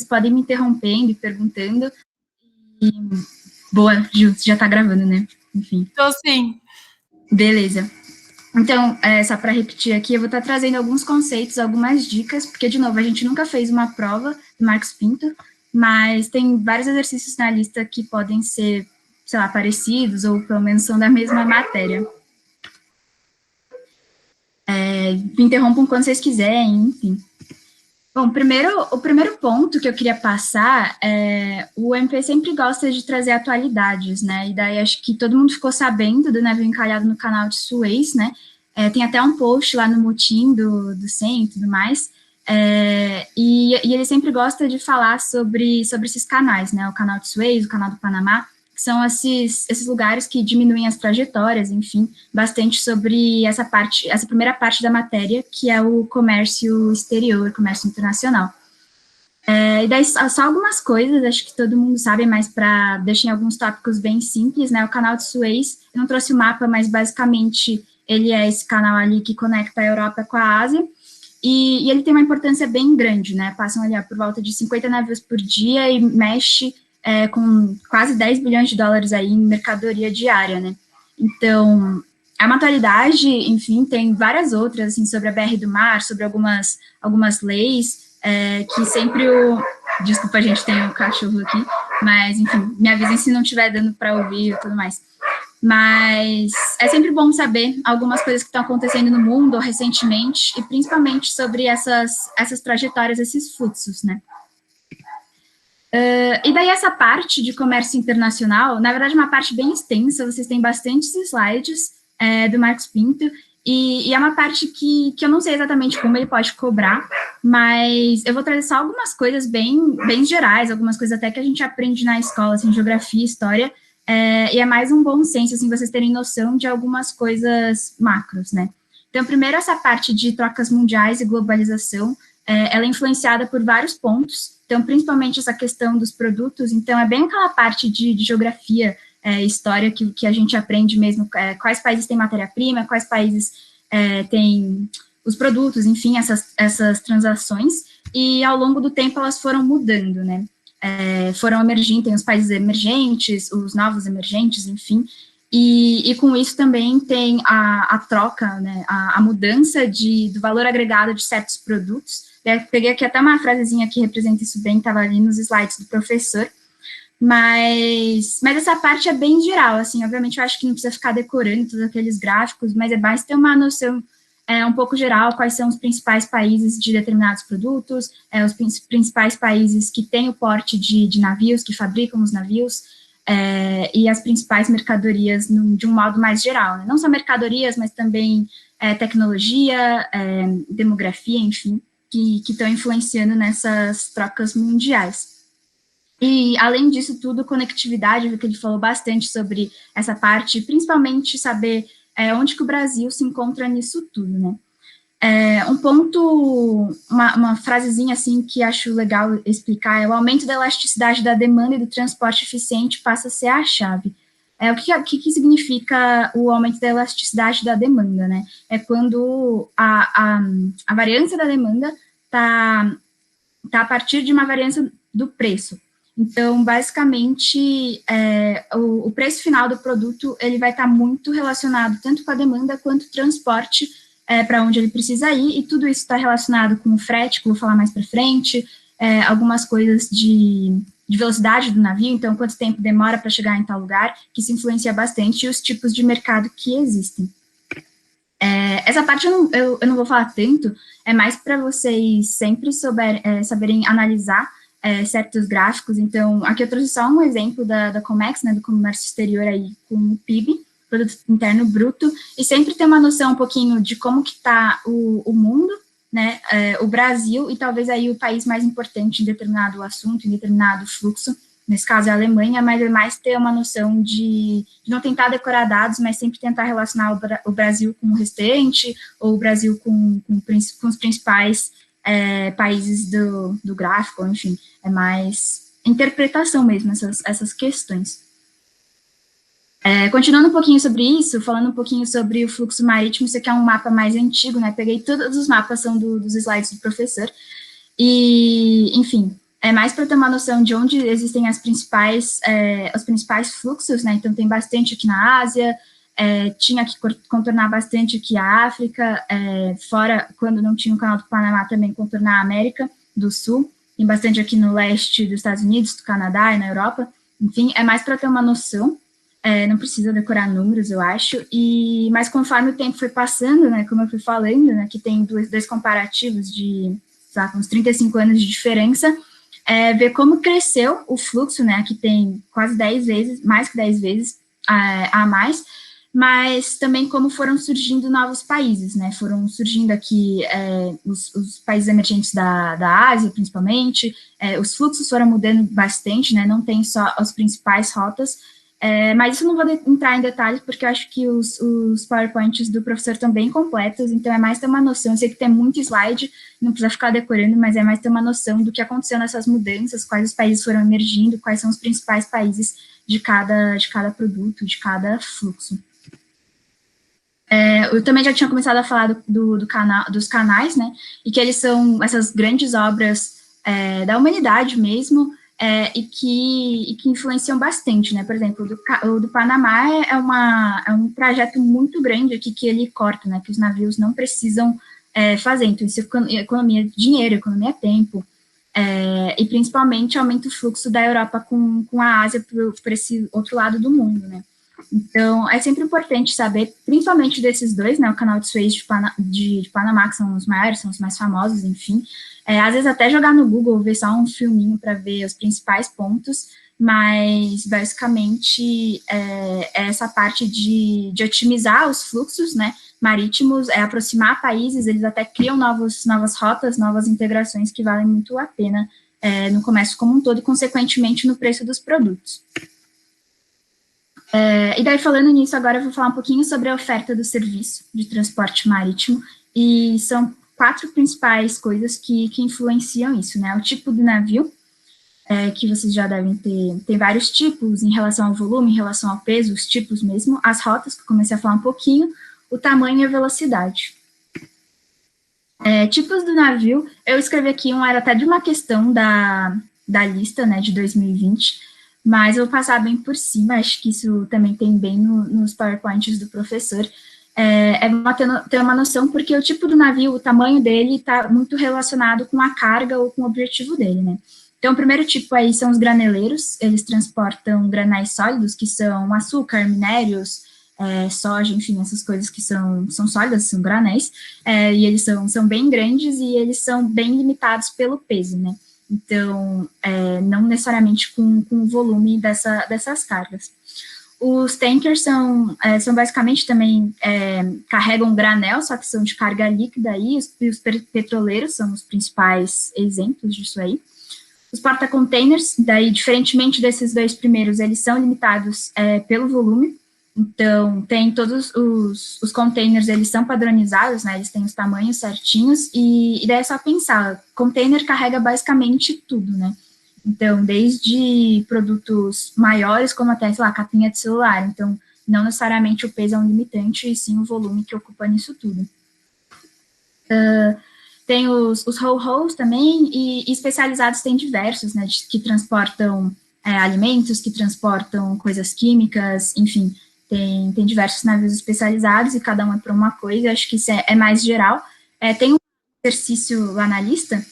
podem me interrompendo e perguntando. E... Boa, Ju, já tá gravando, né? Enfim. Tô sim. Beleza. Então, só para repetir aqui, eu vou estar trazendo alguns conceitos, algumas dicas, porque, de novo, a gente nunca fez uma prova do Marcos Pinto, mas tem vários exercícios na lista que podem ser, sei lá, parecidos, ou pelo menos são da mesma matéria. Me interrompam quando vocês quiserem, enfim. Bom, o primeiro ponto que eu queria passar é o MP sempre gosta de trazer atualidades, né? E daí acho que todo mundo ficou sabendo do navio encalhado no canal de Suez, né? Tem até um post lá no Mutim do CEM e tudo mais. E ele sempre gosta de falar sobre esses canais, né? O canal de Suez, o canal do Panamá, que são esses lugares que diminuem as trajetórias, enfim, bastante sobre essa primeira parte da matéria, que é o comércio exterior, comércio internacional. E daí, só algumas coisas, acho que todo mundo sabe, mas para deixar alguns tópicos bem simples, né, o canal de Suez, eu não trouxe o mapa, mas basicamente ele é esse canal ali que conecta a Europa com a Ásia, e ele tem uma importância bem grande, né, passam ali por volta de 50 navios por dia e mexe com quase 10 bilhões de dólares aí em mercadoria diária, né? Então, é uma atualidade, enfim, tem várias outras, assim, sobre a BR do Mar, sobre algumas leis, que sempre Desculpa, gente, tem um cachorro aqui, mas, enfim, me avisem se não estiver dando para ouvir e tudo mais. Mas é sempre bom saber algumas coisas que estão acontecendo no mundo recentemente, e principalmente sobre essas trajetórias, esses fluxos, né? E daí essa parte de comércio internacional, na verdade é uma parte bem extensa, vocês têm bastantes slides do Marcos Pinto, e é uma parte que eu não sei exatamente como ele pode cobrar, mas eu vou trazer só algumas coisas bem gerais, algumas coisas até que a gente aprende na escola, assim, geografia, história, e é mais um bom senso, assim, vocês terem noção de algumas coisas macros, né? Então, primeiro, essa parte de trocas mundiais e globalização, ela é influenciada por vários pontos, então, principalmente essa questão dos produtos, então, é bem aquela parte de geografia, história que a gente aprende mesmo, quais países têm matéria-prima, quais países têm os produtos, enfim, essas transações, e ao longo do tempo elas foram mudando, né? Foram emergindo, tem os países emergentes, os novos emergentes, enfim, e com isso também tem a troca, né, a mudança do valor agregado de certos produtos. Peguei aqui até uma frasezinha que representa isso bem, estava ali nos slides do professor, mas essa parte é bem geral, assim, obviamente eu acho que não precisa ficar decorando todos aqueles gráficos, mas é mais ter uma noção um pouco geral, quais são os principais países de determinados produtos, os principais países que têm o porte de navios, que fabricam os navios, e as principais mercadorias de um modo mais geral, né? Não só mercadorias, mas também tecnologia, demografia, enfim, que estão influenciando nessas trocas mundiais. E, além disso tudo, conectividade, que ele falou bastante sobre essa parte, principalmente saber onde que o Brasil se encontra nisso tudo, né? Um ponto, uma frasezinha assim que acho legal explicar é: o aumento da elasticidade da demanda e do transporte eficiente passa a ser a chave. O que significa o aumento da elasticidade da demanda, né? É quando a variância da demanda tá a partir de uma variância do preço. Então, basicamente, o preço final do produto ele vai estar muito relacionado tanto com a demanda quanto o transporte para onde ele precisa ir, e tudo isso está relacionado com o frete, que eu vou falar mais para frente, algumas coisas de velocidade do navio, então quanto tempo demora para chegar em tal lugar, que isso influencia bastante, e os tipos de mercado que existem. Essa parte eu não vou falar tanto, é mais para vocês sempre saberem analisar certos gráficos. Então, aqui eu trouxe só um exemplo da Comex, né, do comércio exterior aí com o PIB, Produto Interno Bruto, e sempre ter uma noção um pouquinho de como que está o mundo, né, o Brasil, e talvez aí o país mais importante em determinado assunto, em determinado fluxo, nesse caso é a Alemanha, mas é mais ter uma noção de não tentar decorar dados, mas sempre tentar relacionar o Brasil com o restante, ou o Brasil com os principais países do gráfico, enfim, é mais interpretação mesmo, essas questões. Continuando um pouquinho sobre isso, falando um pouquinho sobre o fluxo marítimo, isso aqui é um mapa mais antigo, né, peguei todos os mapas, são dos slides do professor, e, enfim, é mais para ter uma noção de onde existem os principais fluxos, né? Então, tem bastante aqui na Ásia, tinha que contornar bastante aqui a África, fora, quando não tinha o Canal do Panamá, também contornar a América do Sul, tem bastante aqui no leste dos Estados Unidos, do Canadá e na Europa, enfim, é mais para ter uma noção, não precisa decorar números, eu acho, mas conforme o tempo foi passando, né, como eu fui falando, né, que tem dois comparativos de, sabe, uns 35 anos de diferença, ver como cresceu o fluxo, né, que tem quase 10 vezes, mais que 10 vezes a mais, mas também como foram surgindo novos países, né, foram surgindo aqui os países emergentes da Ásia, principalmente, os fluxos foram mudando bastante, né, não tem só as principais rotas, mas isso não vou entrar em detalhes, porque eu acho que os PowerPoints do professor estão bem completos, então é mais ter uma noção, eu sei que tem muito slide, não precisa ficar decorando, mas é mais ter uma noção do que aconteceu nessas mudanças, quais os países foram emergindo, quais são os principais países de cada produto, de cada fluxo. Eu também já tinha começado a falar dos canais, né, e que eles são essas grandes obras da humanidade mesmo, e que influenciam bastante, né, por exemplo, o do Panamá é um trajeto muito grande aqui que ele corta, né, que os navios não precisam fazer, então isso economia de dinheiro, economia de tempo, e principalmente aumenta o fluxo da Europa com a Ásia por esse outro lado do mundo, né. Então, é sempre importante saber, principalmente desses dois, né, o canal de Suez de Panamá, que são os maiores, são os mais famosos, enfim, às vezes até jogar no Google, ver só um filminho para ver os principais pontos, mas, basicamente, essa parte de otimizar os fluxos, né, marítimos, aproximar países, eles até criam novas rotas, novas integrações que valem muito a pena no comércio como um todo e, consequentemente, no preço dos produtos. E daí, falando nisso, agora eu vou falar um pouquinho sobre a oferta do serviço de transporte marítimo, e são 4 principais coisas que influenciam isso, né? O tipo do navio, que vocês já devem ter, tem vários tipos em relação ao volume, em relação ao peso, os tipos mesmo, as rotas, que eu comecei a falar um pouquinho, o tamanho e a velocidade. Tipos do navio, eu escrevi aqui era até de uma questão da lista, né, de 2020, mas eu vou passar bem por cima, acho que isso também tem bem nos PowerPoints do professor, ter uma noção, porque o tipo do navio, o tamanho dele está muito relacionado com a carga ou com o objetivo dele, né. Então, o primeiro tipo aí são os graneleiros, eles transportam granéis sólidos, que são açúcar, minérios, soja, enfim, essas coisas que são sólidas, são granéis, e eles são bem grandes e eles são bem limitados pelo peso, né. Então, não necessariamente com o volume dessas cargas. Os tankers são basicamente também, carregam granel, só que são de carga líquida aí, e os petroleiros são os principais exemplos disso aí. Os porta-containers, daí, diferentemente desses dois primeiros, eles são limitados pelo volume, então, tem todos os containers, eles são padronizados, né, eles têm os tamanhos certinhos, e daí é só pensar, container carrega basicamente tudo, né, então, desde produtos maiores, como até, sei lá, capinha de celular, então, não necessariamente o peso é um limitante, e sim o volume que ocupa nisso tudo. Tem os ro-ros também, e especializados tem diversos, né, que transportam alimentos, que transportam coisas químicas, enfim, tem diversos navios especializados e cada um é para uma coisa, acho que isso é mais geral. Tem um exercício lá na lista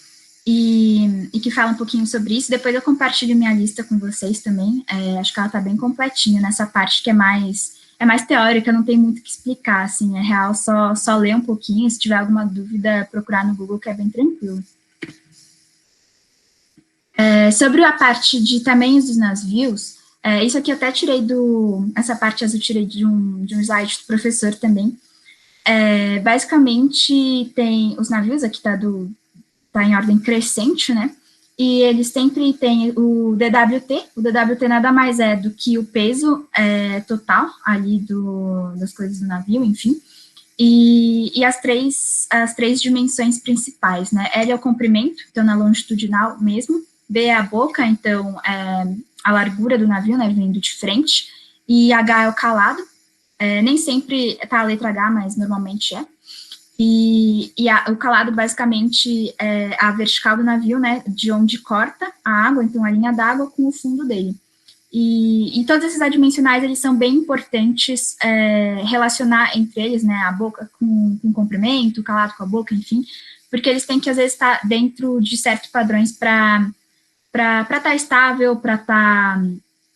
e que fala um pouquinho sobre isso, depois eu compartilho minha lista com vocês também, acho que ela está bem completinha nessa parte que é mais teórica, não tem muito o que explicar, assim, é real, só ler um pouquinho, se tiver alguma dúvida, procurar no Google, que é bem tranquilo. Sobre a parte de tamanhos dos navios, isso aqui eu até tirei essa parte eu tirei de um slide do professor também. Basicamente, tem os navios, aqui tá em ordem crescente, né, e eles sempre têm o DWT nada mais é do que o peso total ali das coisas do navio, enfim, e as três dimensões principais, né, L é o comprimento, então na longitudinal mesmo, B é a boca, então a largura do navio, né, vindo de frente, e H é o calado, nem sempre tá a letra H, mas normalmente é. O calado, basicamente, é a vertical do navio, né, de onde corta a água, então a linha d'água com o fundo dele. E todos esses adimensionais, eles são bem importantes relacionar entre eles, né, a boca com o comprimento, o calado com a boca, enfim, porque eles têm que, às vezes, estar dentro de certos padrões para estar estável, para estar...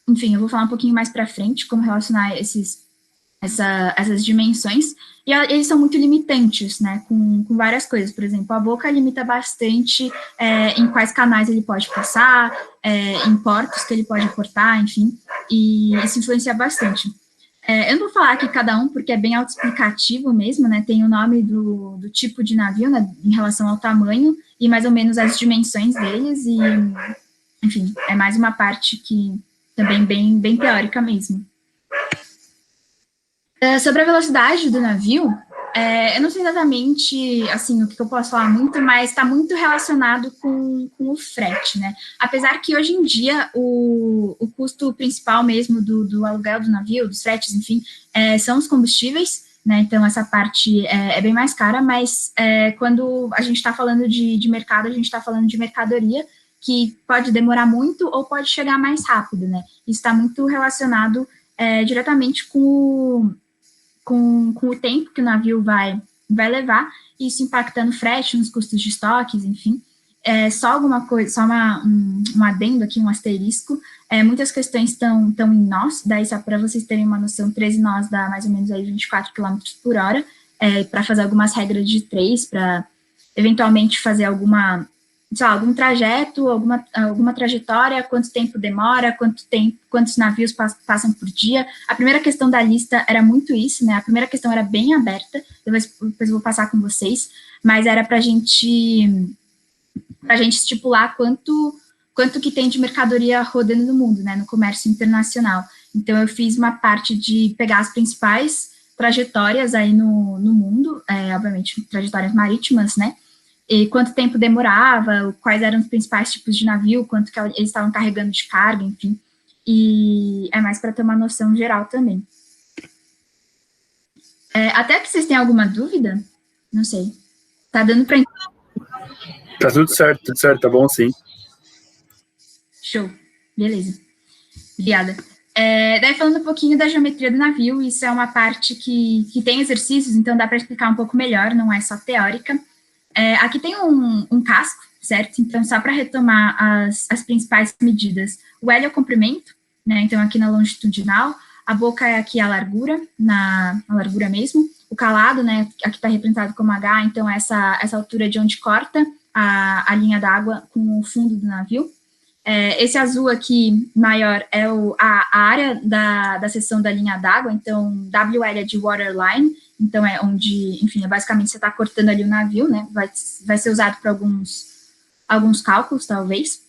Enfim, eu vou falar um pouquinho mais para frente como relacionar essas dimensões, e eles são muito limitantes, né, com várias coisas. Por exemplo, a boca limita bastante em quais canais ele pode passar, em portos que ele pode portar, enfim, e isso influencia bastante. Eu não vou falar aqui cada um, porque é bem autoexplicativo mesmo, né, tem o nome do tipo de navio, né, em relação ao tamanho, e mais ou menos as dimensões deles, e, enfim, é mais uma parte que também bem teórica mesmo. Sobre a velocidade do navio, eu não sei exatamente, assim, o que eu posso falar muito, mas está muito relacionado com o frete, né? Apesar que, hoje em dia, o custo principal mesmo do aluguel do navio, dos fretes, enfim, são os combustíveis, né? Então, essa parte é bem mais cara, mas quando a gente está falando de mercado, a gente está falando de mercadoria, que pode demorar muito ou pode chegar mais rápido, né? Isso está muito relacionado diretamente com o tempo que o navio vai levar, isso impactando o frete, nos custos de estoques, enfim. Só alguma coisa, só um adendo aqui, um asterisco, muitas questões estão em nós, daí só para vocês terem uma noção, 13 nós dá mais ou menos aí 24 km por hora, para fazer algumas regras de 3, para eventualmente fazer alguma, sei lá, algum trajeto, alguma trajetória, quanto tempo demora, quantos navios passam por dia. A primeira questão da lista era muito isso, né? A primeira questão era bem aberta, depois eu vou passar com vocês, mas era para a gente estipular quanto que tem de mercadoria rodando no mundo, né? No comércio internacional. Então, eu fiz uma parte de pegar as principais trajetórias aí no mundo, obviamente, trajetórias marítimas, né? E quanto tempo demorava, quais eram os principais tipos de navio, quanto que eles estavam carregando de carga, enfim. E é mais para ter uma noção geral também. Até que vocês têm alguma dúvida? Não sei. Tá dando para... Tá tudo certo, tá bom sim. Show, beleza. Obrigada. Daí, falando um pouquinho da geometria do navio, isso é uma parte que tem exercícios, então dá para explicar um pouco melhor, não é só teórica. Aqui tem um casco, certo? Então, só para retomar as principais medidas. O L é o comprimento, né? Então, aqui na longitudinal, a boca é aqui a largura, na largura mesmo. O calado, né? Aqui está representado como H, então essa altura de onde corta a linha d'água com o fundo do navio. Esse azul aqui, maior, é a área da seção da linha d'água, então WL é de waterline, então é onde, enfim, basicamente você está cortando ali o navio, né, vai ser usado para alguns cálculos, talvez.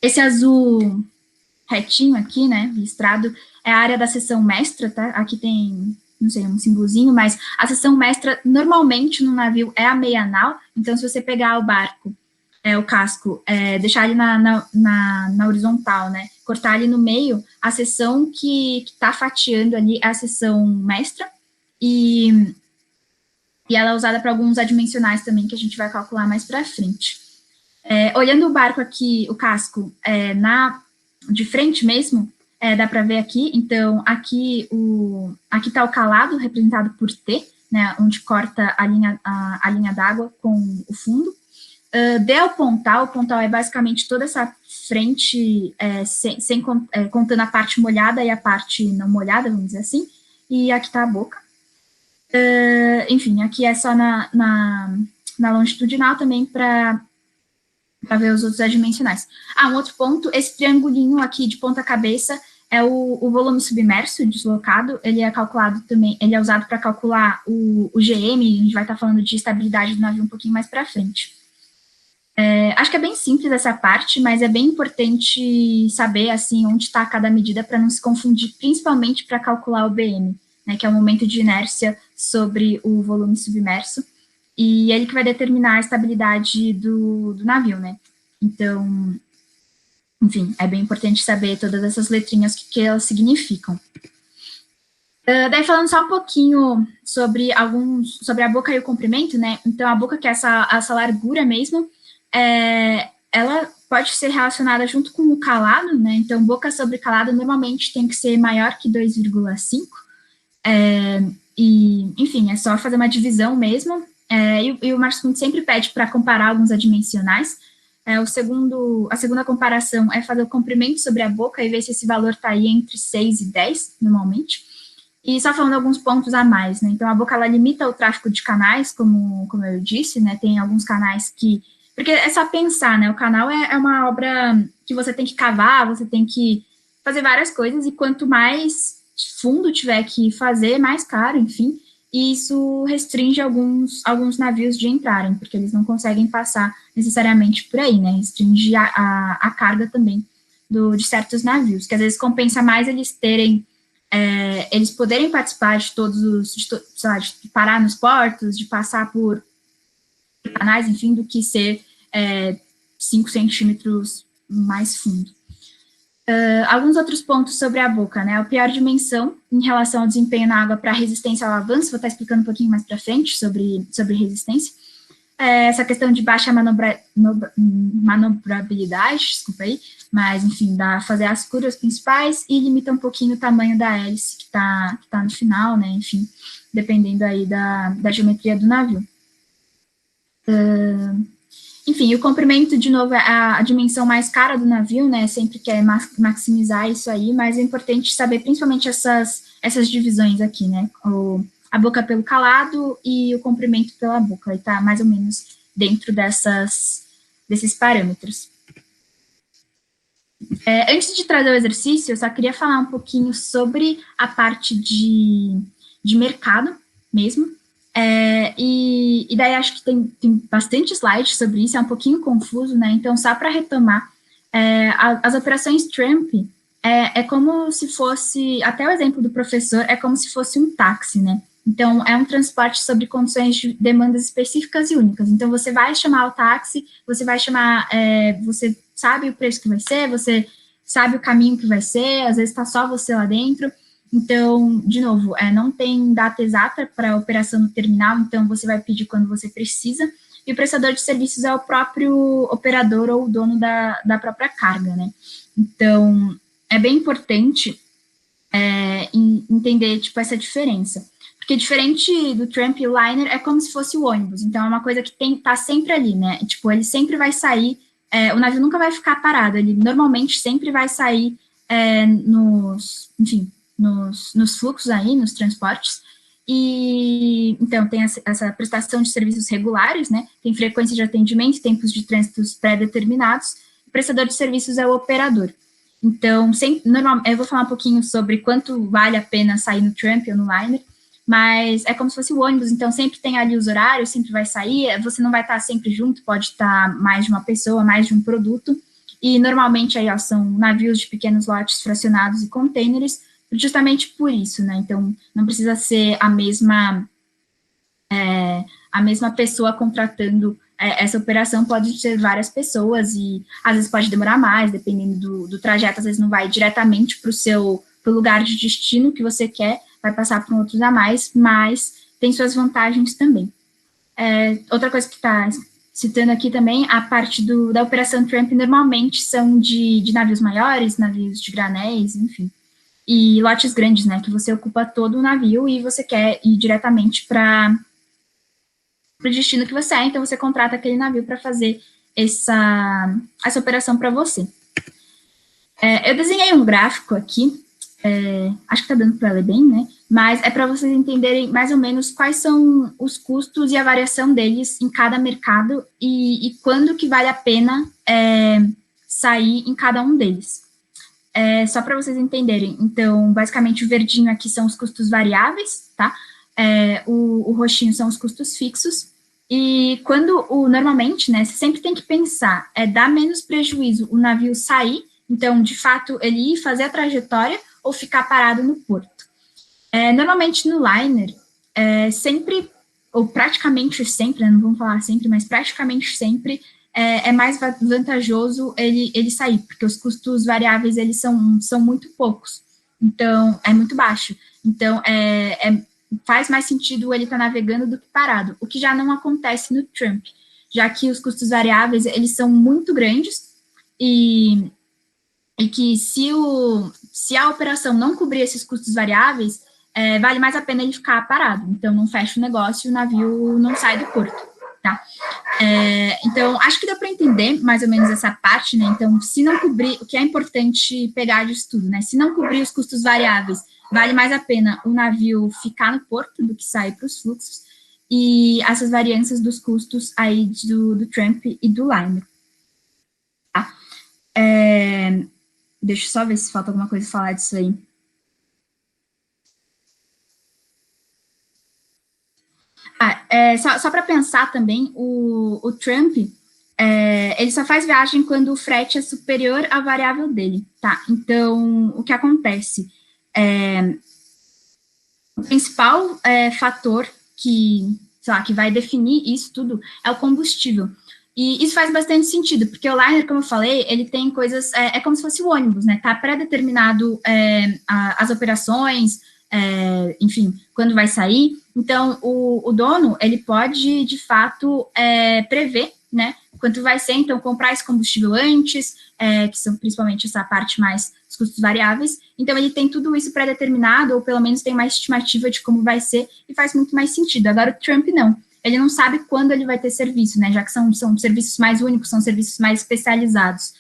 Esse azul retinho aqui, né, listrado, é a área da seção mestra, tá, aqui tem, não sei, um símbolozinho, mas a seção mestra, normalmente, no navio, é a meia nau, então se você pegar o barco, o casco, deixar ele na horizontal, né, cortar ali no meio, a seção que está fatiando ali é a seção mestra, e ela é usada para alguns adimensionais também, que a gente vai calcular mais para frente. Olhando o barco aqui, o casco, de frente mesmo, dá para ver aqui, então, aqui está o calado, representado por T, né, onde corta a linha d'água com o fundo. D é o pontal é basicamente toda essa frente, contando a parte molhada e a parte não molhada, vamos dizer assim, e aqui está a boca. Enfim, aqui é só na longitudinal também para ver os outros adimensionais. Um outro ponto, esse triangulinho aqui de ponta cabeça é o volume submerso deslocado, ele é calculado também, ele é usado para calcular o GM, a gente vai estar falando de estabilidade do navio um pouquinho mais para frente. Acho que é bem simples essa parte, mas é bem importante saber, assim, onde está cada medida para não se confundir, principalmente para calcular o BM, né, que é o momento de inércia sobre o volume submerso, e ele que vai determinar a estabilidade do navio, né. Então, enfim, é bem importante saber todas essas letrinhas, o que elas significam. Daí falando só um pouquinho sobre a boca e o comprimento, né? Então, a boca, que é essa largura mesmo, ela pode ser relacionada junto com o calado, né? Então, boca sobre calado normalmente tem que ser maior que 2,5. E, enfim, é só fazer uma divisão mesmo. E o Marcos Pinto sempre pede para comparar alguns adimensionais. A segunda comparação é fazer o comprimento sobre a boca e ver se esse valor está aí entre 6 e 10, normalmente. E só falando alguns pontos a mais, né? Então, a boca, ela limita o tráfego de canais, como eu disse, né? Tem alguns canais que... Porque é só pensar, né? O canal é uma obra que você tem que cavar, você tem que fazer várias coisas, e quanto mais fundo tiver que fazer, mais caro, enfim. E isso restringe alguns navios de entrarem, porque eles não conseguem passar necessariamente por aí, né? Restringe a carga também de certos navios, que às vezes compensa mais eles terem... eles poderem participar de sei lá, de parar nos portos, de passar por canais, enfim, do que ser 5 centímetros mais fundo. Alguns outros pontos sobre a boca, né? A pior dimensão em relação ao desempenho na água para resistência ao avanço, vou estar explicando um pouquinho mais para frente sobre resistência. Essa questão de baixa manobrabilidade, desculpa aí, mas, enfim, dá fazer as curvas principais e limita um pouquinho o tamanho da hélice que tá no final, né, enfim, dependendo aí da geometria do navio. Enfim, o comprimento, de novo, é a dimensão mais cara do navio, né, sempre quer maximizar isso aí, mas é importante saber principalmente essas divisões aqui, né, a boca pelo calado e o comprimento pela boca, e tá mais ou menos dentro desses parâmetros. Antes de trazer o exercício, eu só queria falar um pouquinho sobre a parte de mercado mesmo, e daí acho que tem bastante slides sobre isso, é um pouquinho confuso, né, então só para retomar, as operações Trump é como se fosse, até o exemplo do professor, é como se fosse um táxi, né, então é um transporte sobre condições de demandas específicas e únicas, então você vai chamar o táxi, você vai chamar, você sabe o preço que vai ser, você sabe o caminho que vai ser, às vezes está só você lá dentro. Então, de novo, não tem data exata para a operação no terminal, então você vai pedir quando você precisa, e o prestador de serviços é o próprio operador ou o dono da própria carga, né? Então, é bem importante entender, tipo, essa diferença. Porque diferente do Tramp e o Liner, é como se fosse o ônibus, então é uma coisa que tá sempre ali, né? Tipo, ele sempre vai sair, o navio nunca vai ficar parado, ele normalmente sempre vai sair nos fluxos aí, nos transportes, e então tem essa prestação de serviços regulares, né, tem frequência de atendimento, tempos de trânsitos pré-determinados, o prestador de serviços é o operador. Então, eu vou falar um pouquinho sobre quanto vale a pena sair no Tramp ou no Liner, mas é como se fosse o ônibus, então sempre tem ali os horários, sempre vai sair, você não vai estar sempre junto, pode estar mais de uma pessoa, mais de um produto, e normalmente aí, são navios de pequenos lotes fracionados e containers, justamente por isso, né, então não precisa ser a mesma pessoa contratando essa operação, pode ser várias pessoas, e às vezes pode demorar mais, dependendo do trajeto, às vezes não vai diretamente para o lugar de destino que você quer, vai passar por outros a mais, mas tem suas vantagens também. Outra coisa que está citando aqui também, a parte da operação Tramp normalmente são de navios maiores, navios de granéis, enfim, e lotes grandes, né, que você ocupa todo o navio e você quer ir diretamente para o destino que você então você contrata aquele navio para fazer essa operação para você. Eu desenhei um gráfico aqui, acho que está dando para ler bem, né, mas é para vocês entenderem mais ou menos quais são os custos e a variação deles em cada mercado e quando que vale a pena sair em cada um deles. Só para vocês entenderem, então, basicamente, o verdinho aqui são os custos variáveis, tá? O roxinho são os custos fixos, e normalmente, né, você sempre tem que pensar, dá menos prejuízo o navio sair, então, de fato, ele ir fazer a trajetória ou ficar parado no porto. Normalmente, no liner, sempre, ou praticamente sempre, né, não vamos falar sempre, mas praticamente sempre, é mais vantajoso ele sair, porque os custos variáveis, eles são muito poucos, então, é muito baixo. Então, faz mais sentido ele estar navegando do que parado, o que já não acontece no Trump, já que os custos variáveis, eles são muito grandes, e que se a operação não cobrir esses custos variáveis, vale mais a pena ele ficar parado. Então, não fecha o negócio e o navio não sai do porto, tá? Então, acho que deu para entender mais ou menos essa parte, né? Então, se não cobrir, o que é importante pegar disso tudo, né? Se não cobrir os custos variáveis, vale mais a pena o navio ficar no porto do que sair para os fluxos, e essas variâncias dos custos aí do Trump e do Liner. Tá? Deixa eu só ver se falta alguma coisa falar disso aí. Só para pensar também, o Trump, ele só faz viagem quando o frete é superior à variável dele, tá? Então, o que acontece? O principal fator que vai definir isso tudo é o combustível. E isso faz bastante sentido, porque o Liner, como eu falei, ele tem coisas, como se fosse o ônibus, né? Tá pré-determinado as operações, enfim, quando vai sair. Então, o dono, ele pode, de fato, prever, né, quanto vai ser, então, comprar esse combustível antes, que são principalmente essa parte mais dos custos variáveis. Então, ele tem tudo isso pré-determinado, ou pelo menos tem uma estimativa de como vai ser, e faz muito mais sentido. Agora, o Trump não. Ele não sabe quando ele vai ter serviço, né, já que são serviços mais únicos, são serviços mais especializados.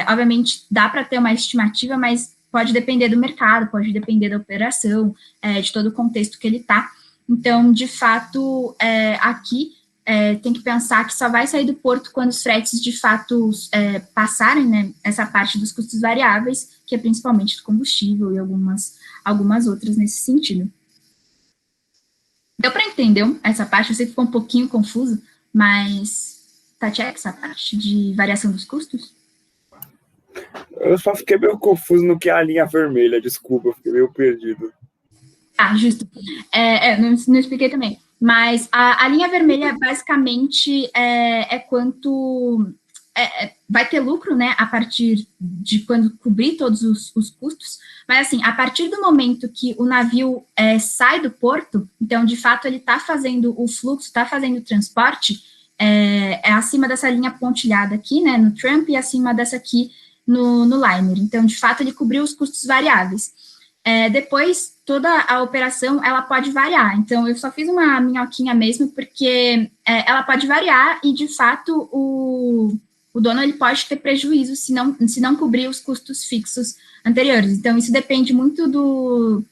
Obviamente, dá para ter uma estimativa, mas pode depender do mercado, pode depender da operação, de todo o contexto que ele está. Então, de fato, aqui tem que pensar que só vai sair do porto quando os fretes, de fato, passarem, né, essa parte dos custos variáveis, que é principalmente do combustível e algumas outras nesse sentido. Deu para entender essa parte? Eu sei que ficou um pouquinho confuso, mas tá check essa parte de variação dos custos? Eu só fiquei meio confuso no que é a linha vermelha, desculpa, eu fiquei meio perdido. Justo. Não expliquei também. Mas a linha vermelha, basicamente, quanto vai ter lucro, né, a partir de quando cobrir todos os custos, mas, assim, a partir do momento que o navio sai do porto, então, de fato, ele está fazendo o fluxo, está fazendo o transporte, acima dessa linha pontilhada aqui, né, no Trump, e acima dessa aqui no Liner. Então, de fato, ele cobriu os custos variáveis. Depois, toda a operação, ela pode variar. Então, eu só fiz uma minhoquinha mesmo, porque ela pode variar e, de fato, o dono ele pode ter prejuízo se não cobrir os custos fixos anteriores. Então, isso depende muito do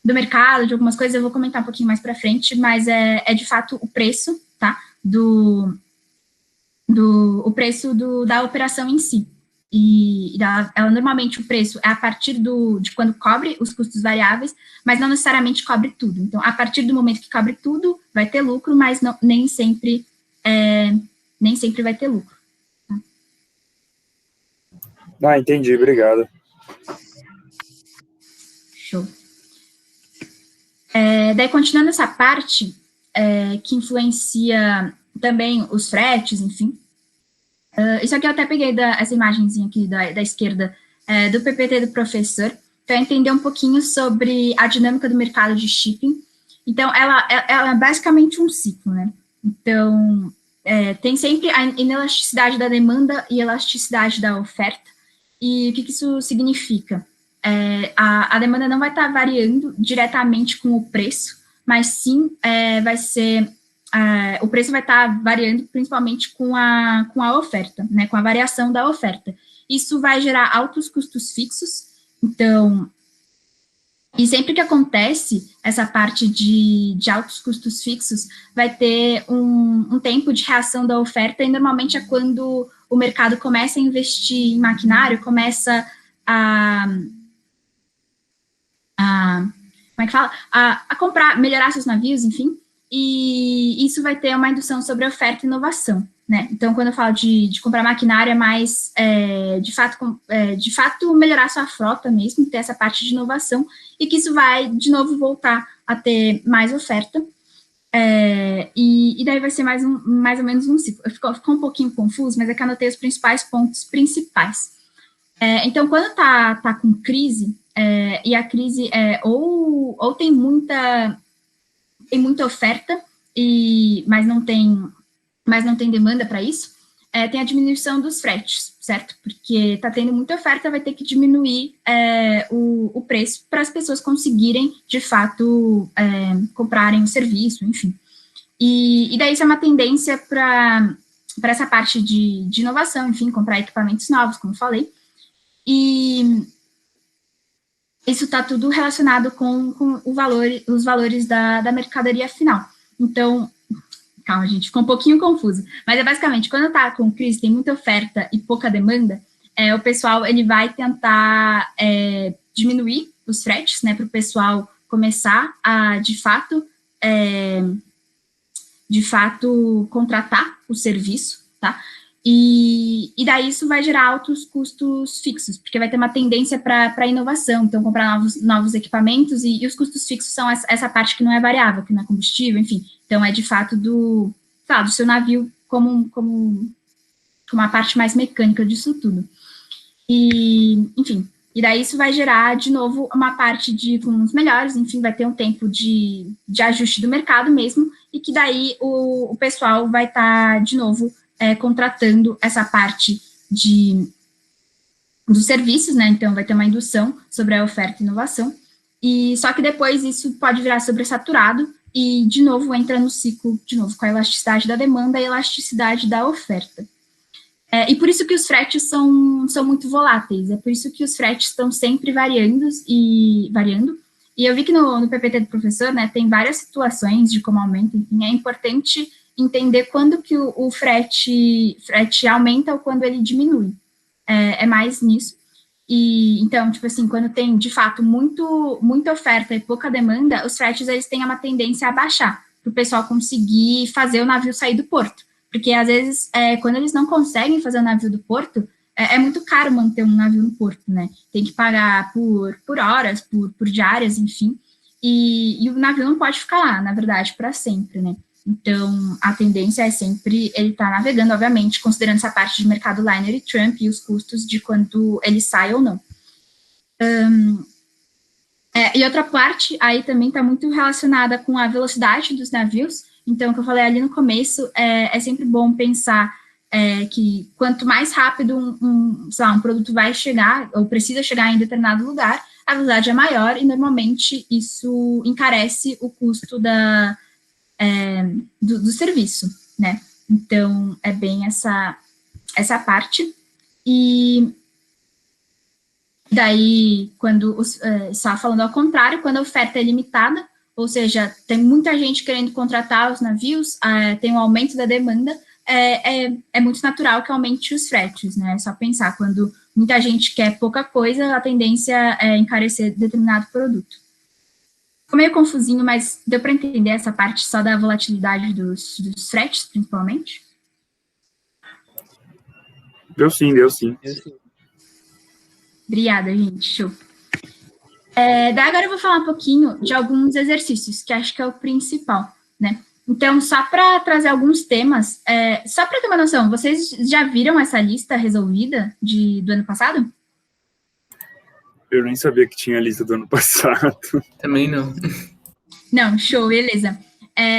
mercado, de algumas coisas, eu vou comentar um pouquinho mais para frente, mas de fato o preço, tá? O preço da operação em si. E ela normalmente o preço é a partir de quando cobre os custos variáveis, mas não necessariamente cobre tudo. Então, a partir do momento que cobre tudo, vai ter lucro, mas nem sempre vai ter lucro. Tá? Entendi, obrigado. Show. Daí, continuando essa parte, que influencia também os fretes, enfim. Isso aqui eu até peguei essa imagenzinha aqui da esquerda, do PPT do professor, para entender um pouquinho sobre a dinâmica do mercado de shipping. Então, ela é basicamente um ciclo, né? Então, tem sempre a inelasticidade da demanda e elasticidade da oferta. E o que isso significa? A demanda não vai estar variando diretamente com o preço, mas sim vai ser... o preço vai estar variando principalmente com a oferta, né, com a variação da oferta. Isso vai gerar altos custos fixos, então, e sempre que acontece essa parte de altos custos fixos, vai ter um tempo de reação da oferta, e normalmente é quando o mercado começa a investir em maquinário, começa como é que fala? A comprar, melhorar seus navios, enfim, e isso vai ter uma indução sobre oferta e inovação, né? Então, quando eu falo de comprar maquinário, é mais, de fato, melhorar sua frota mesmo, ter essa parte de inovação, e que isso vai, de novo, voltar a ter mais oferta, e daí vai ser mais ou menos um ciclo. Ficou um pouquinho confuso, mas é que anotei os principais pontos principais. Então, quando tá com crise, e a crise ou tem muita oferta, mas não tem demanda para isso, tem a diminuição dos fretes, certo? Porque está tendo muita oferta, vai ter que diminuir o preço para as pessoas conseguirem, de fato, comprarem o serviço, enfim. E daí isso é uma tendência para essa parte de inovação, enfim, comprar equipamentos novos, como falei. E isso está tudo relacionado com os valores da mercadoria final. Então, calma, gente, ficou um pouquinho confuso. Mas é basicamente, quando está com crise, tem muita oferta e pouca demanda, o pessoal ele vai tentar diminuir os fretes, né, para o pessoal começar a, de fato, contratar o serviço, tá? E daí isso vai gerar altos custos fixos, porque vai ter uma tendência para inovação, então comprar novos equipamentos, e os custos fixos são essa parte que não é variável, que não é combustível, enfim. Então, é de fato do seu navio como uma parte mais mecânica disso tudo. E, enfim, e daí isso vai gerar, de novo, uma parte com os melhores, enfim, vai ter um tempo de ajuste do mercado mesmo, e que daí o pessoal vai estar, de novo, contratando essa parte dos serviços, né? Então, vai ter uma indução sobre a oferta e inovação, e só que depois isso pode virar sobressaturado, e, de novo, entra no ciclo, de novo, com a elasticidade da demanda e a elasticidade da oferta. E por isso que os fretes são muito voláteis, é por isso que os fretes estão sempre variando, e eu vi que no PPT do professor, né, tem várias situações de como aumenta, enfim, é importante entender quando que o frete aumenta ou quando ele diminui, é mais nisso. E, então, tipo assim, quando tem, de fato, muita oferta e pouca demanda, os fretes, eles têm uma tendência a baixar, para o pessoal conseguir fazer o navio sair do porto. Porque, às vezes, quando eles não conseguem fazer o navio do porto, é muito caro manter um navio no porto, né? Tem que pagar por horas, por diárias, enfim. E o navio não pode ficar lá, na verdade, para sempre, né? Então, a tendência é sempre ele estar navegando, obviamente, considerando essa parte de mercado liner e Trump e os custos de quando ele sai ou não. E outra parte aí também está muito relacionada com a velocidade dos navios. Então, o que eu falei ali no começo, é sempre bom pensar que quanto mais rápido um produto vai chegar, ou precisa chegar em determinado lugar, a velocidade é maior, e normalmente isso encarece o custo do serviço, né? Então, é bem essa parte. E daí, quando está falando ao contrário, quando a oferta é limitada, ou seja, tem muita gente querendo contratar os navios, tem um aumento da demanda, é muito natural que aumente os fretes, né? É só pensar, quando muita gente quer pouca coisa, a tendência é encarecer determinado produto. Ficou meio confusinho, mas deu para entender essa parte só da volatilidade dos fretes, principalmente? Deu sim. Obrigada, gente. Show. Daí agora eu vou falar um pouquinho de alguns exercícios, que acho que é o principal, né? Então, só para trazer alguns temas, só para ter uma noção, vocês já viram essa lista resolvida do ano passado? Eu nem sabia que tinha a lista do ano passado. Também não. Não, show, beleza.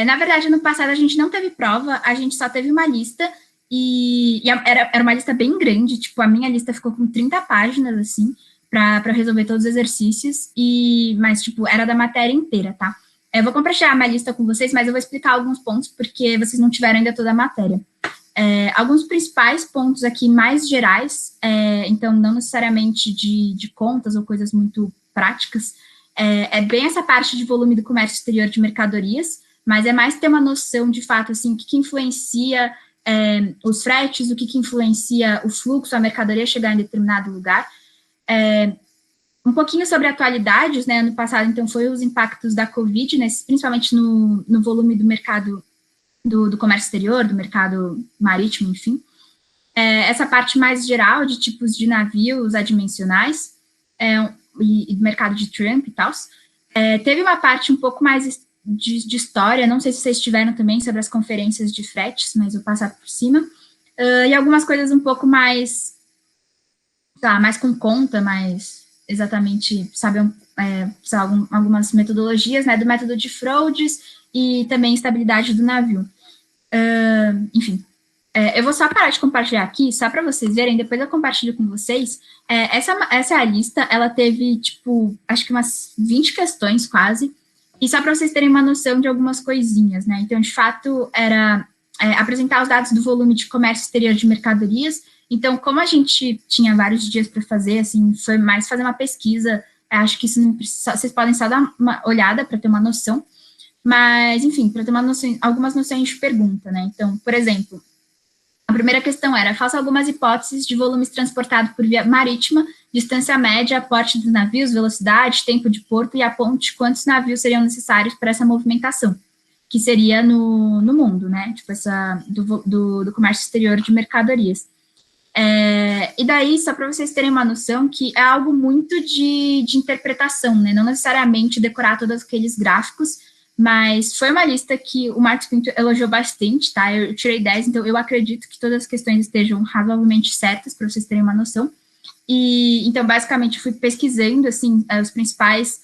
Na verdade, ano passado a gente não teve prova, a gente só teve uma lista, e era uma lista bem grande, tipo, a minha lista ficou com 30 páginas, assim, para resolver todos os exercícios, mas, tipo, era da matéria inteira, tá? Eu vou compartilhar uma lista com vocês, mas eu vou explicar alguns pontos, porque vocês não tiveram ainda toda a matéria. Alguns principais pontos aqui mais gerais, então não necessariamente de contas ou coisas muito práticas, bem essa parte de volume do comércio exterior de mercadorias, mas é mais ter uma noção de fato, assim, o que influencia os fretes, o que influencia o fluxo, a mercadoria chegar em determinado lugar. Um pouquinho sobre atualidades, né? Ano passado, então, foi os impactos da Covid, né, principalmente no volume do mercado do comércio exterior, do mercado marítimo, enfim. Essa parte mais geral de tipos de navios adimensionais e do mercado de Trump e tal. Teve uma parte um pouco mais de história, não sei se vocês tiveram também sobre as conferências de fretes, mas eu vou passar por cima. E algumas coisas um pouco mais, mais com conta, mais exatamente saber algumas metodologias, né, do método de Froudes e também estabilidade do navio. Enfim, eu vou só parar de compartilhar aqui, só para vocês verem, depois eu compartilho com vocês. Essa é a lista, ela teve, tipo, acho que umas 20 questões quase, e só para vocês terem uma noção de algumas coisinhas, né? Então, de fato, era apresentar os dados do volume de comércio exterior de mercadorias. Então, como a gente tinha vários dias para fazer, assim, foi mais fazer uma pesquisa. Acho que isso não precisa, vocês podem só dar uma olhada para ter uma noção. Mas, enfim, para ter uma noção, algumas noções de pergunta, né? Então, por exemplo, a primeira questão era: faça algumas hipóteses de volumes transportados por via marítima, distância média, porte dos navios, velocidade, tempo de porto e a ponte, quantos navios seriam necessários para essa movimentação, que seria no mundo, né? Tipo, do comércio exterior de mercadorias. E daí, só para vocês terem uma noção, que é algo muito de interpretação, né? Não necessariamente decorar todos aqueles gráficos, mas foi uma lista que o Marcos Pinto elogiou bastante, tá? Eu tirei 10, então eu acredito que todas as questões estejam razoavelmente certas, para vocês terem uma noção. E, então, basicamente, fui pesquisando, assim, os principais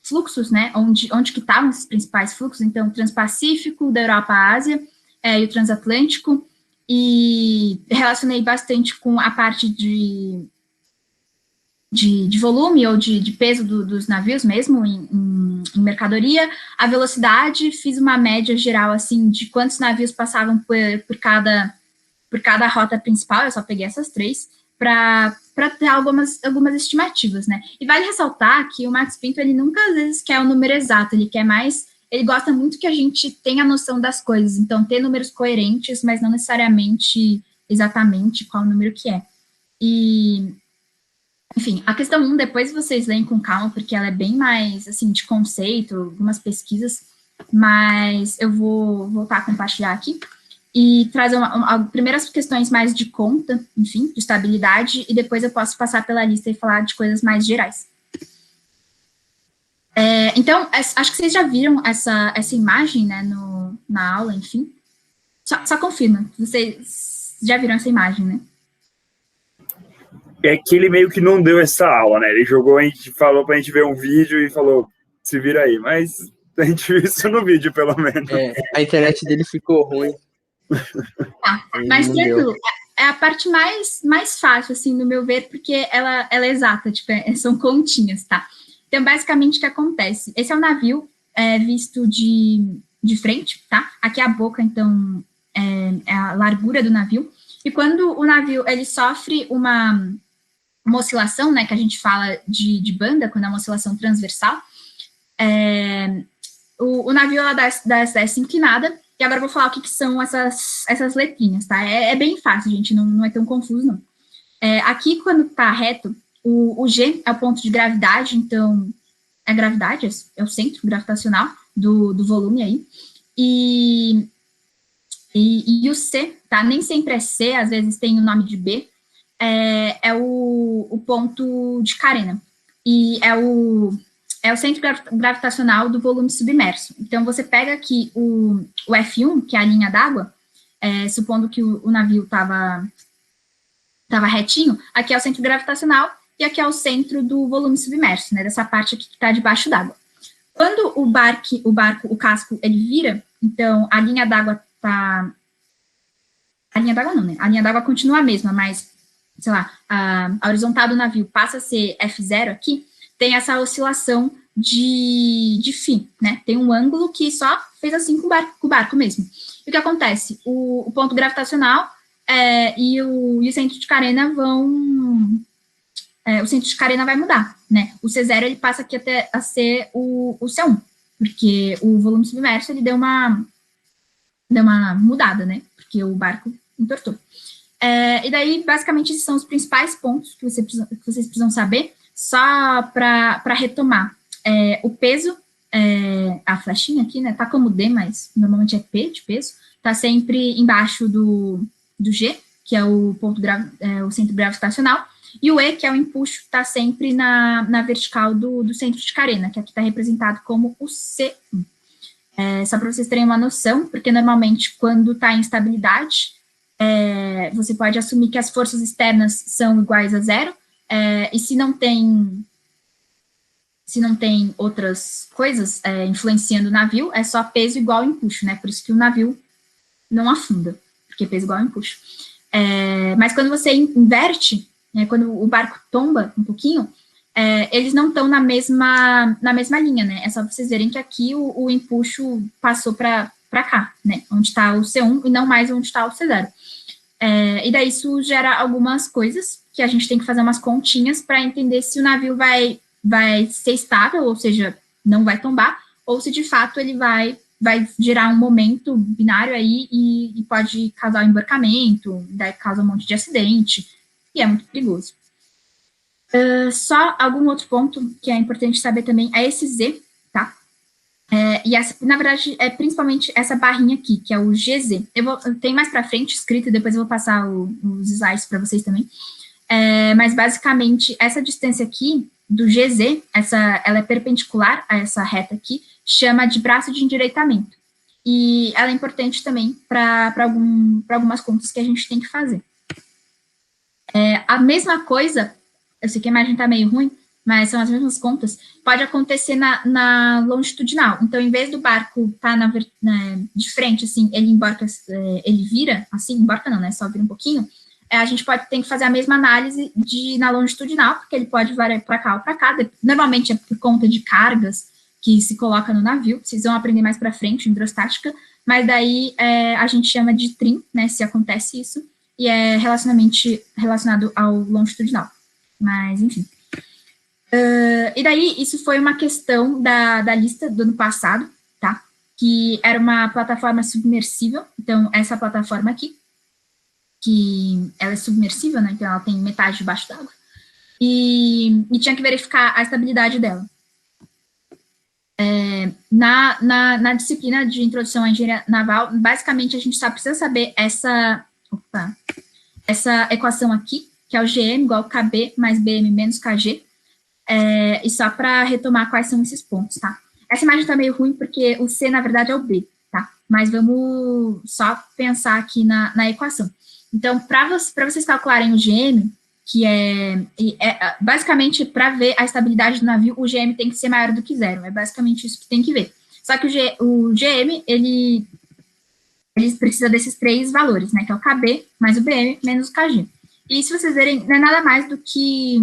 fluxos, né? Onde que estavam esses principais fluxos. Então, o Transpacífico, da Europa à Ásia, e o Transatlântico, e relacionei bastante com a parte de volume ou de peso dos navios mesmo em mercadoria, a velocidade, fiz uma média geral, assim, de quantos navios passavam por cada rota principal, eu só peguei essas 3, para ter algumas estimativas, né? E vale ressaltar que o Marcos Pinto, ele nunca, às vezes, quer o número exato, ele gosta muito que a gente tenha noção das coisas, então, ter números coerentes, mas não necessariamente exatamente qual número que é. E, enfim, a questão 1, depois vocês leem com calma, porque ela é bem mais, assim, de conceito, algumas pesquisas, mas eu vou voltar a compartilhar aqui e trazer primeiras questões mais de conta, enfim, de estabilidade, e depois eu posso passar pela lista e falar de coisas mais gerais. Então, acho que vocês já viram essa imagem, né, na aula, enfim. Só confirma, vocês já viram essa imagem, né? É que ele meio que não deu essa aula, né? Ele jogou, a gente falou pra gente ver um vídeo e falou, se vira aí. Mas a gente viu isso no vídeo, pelo menos. A internet dele ficou ruim. Mas tranquilo, é a parte mais fácil, assim, no meu ver, porque ela é exata, tipo, são continhas, tá? Então, basicamente, o que acontece? Esse é o navio visto de frente, tá? Aqui é a boca, então, é a largura do navio. E quando o navio, ele sofre uma oscilação, né, que a gente fala de banda, quando é uma oscilação transversal, o navio, ela dá essa inclinada, e agora eu vou falar o que são essas letrinhas, tá? É bem fácil, gente, não é tão confuso, não. Aqui, quando tá reto, o G é o ponto de gravidade, então, é gravidade, é o centro gravitacional do volume aí, e o C, tá? Nem sempre é C, às vezes tem o nome de B, é o ponto de carena, e é o centro gravitacional do volume submerso. Então, você pega aqui o F1, que é a linha d'água, supondo que o navio estava retinho, aqui é o centro gravitacional, e aqui é o centro do volume submerso, né, dessa parte aqui que está debaixo d'água. Quando o casco, ele vira, então, a linha d'água tá... A linha d'água não, né? A linha d'água continua a mesma, mas, sei lá, a horizontal do navio passa a ser F0 aqui, tem essa oscilação de φ, né? Tem um ângulo que só fez assim com o barco mesmo. E o que acontece? O ponto gravitacional e o centro de carena vão... o centro de carena vai mudar, né? O C0, ele passa aqui até a ser o C1, porque o volume submerso, ele deu uma mudada, né? Porque o barco entortou. E daí, basicamente, esses são os principais pontos que vocês precisam saber. Só para retomar, o peso, a flechinha aqui, né, tá como D, mas normalmente é P de peso, tá sempre embaixo do G, que é o ponto o centro gravitacional, e o E, que é o empuxo, tá sempre na vertical do centro de carena, que aqui está representado como o C1. Só para vocês terem uma noção, porque normalmente quando está em estabilidade, você pode assumir que as forças externas são iguais a zero, e se não tem outras coisas influenciando o navio, é só peso igual ao empuxo, né? Por isso que o navio não afunda, porque peso igual ao empuxo. Mas quando você inverte, quando o barco tomba um pouquinho, eles não estão na mesma linha, né? É só vocês verem que aqui o empuxo passou para cá, né? Onde está o C1 e não mais onde está o C0. E daí isso gera algumas coisas que a gente tem que fazer umas continhas para entender se o navio vai ser estável, ou seja, não vai tombar, ou se de fato ele vai gerar um momento binário aí e pode causar um embarcamento, daí causa um monte de acidente, e é muito perigoso. Só algum outro ponto que é importante saber também é esse Z, tá? E essa, na verdade, é principalmente essa barrinha aqui, que é o GZ. Eu tenho mais para frente escrito, depois eu vou passar os slides para vocês também. Mas, basicamente, essa distância aqui, do GZ, ela é perpendicular a essa reta aqui, chama de braço de endireitamento. E ela é importante também para algumas contas que a gente tem que fazer. A mesma coisa, eu sei que a imagem está meio ruim, mas são as mesmas contas, pode acontecer na longitudinal. Então, em vez do barco estar de frente, assim, ele vira, assim, embarca não, né, só vira um pouquinho, a gente tem que fazer a mesma análise na longitudinal, porque ele pode variar para cá ou para cá, normalmente é por conta de cargas que se coloca no navio, vocês vão aprender mais para frente, hidrostática, mas daí a gente chama de trim, né, se acontece isso, e é relacionado ao longitudinal, mas enfim. E daí, isso foi uma questão da lista do ano passado, tá, que era uma plataforma submersível, então essa plataforma aqui, que ela é submersível, né, então ela tem metade debaixo d'água, e tinha que verificar a estabilidade dela. Na disciplina de introdução à engenharia naval, basicamente a gente só precisa saber essa equação aqui, que é o GM igual a KB mais BM menos KG, e só para retomar quais são esses pontos, tá? Essa imagem tá meio ruim porque o C, na verdade, é o B, tá? Mas vamos só pensar aqui na equação. Então, para vocês calcularem o GM, que basicamente, para ver a estabilidade do navio, o GM tem que ser maior do que zero. É basicamente isso que tem que ver. Só que o GM, ele precisa desses três valores, né? Que é o KB mais o BM menos o KG. E se vocês verem, não é nada mais do que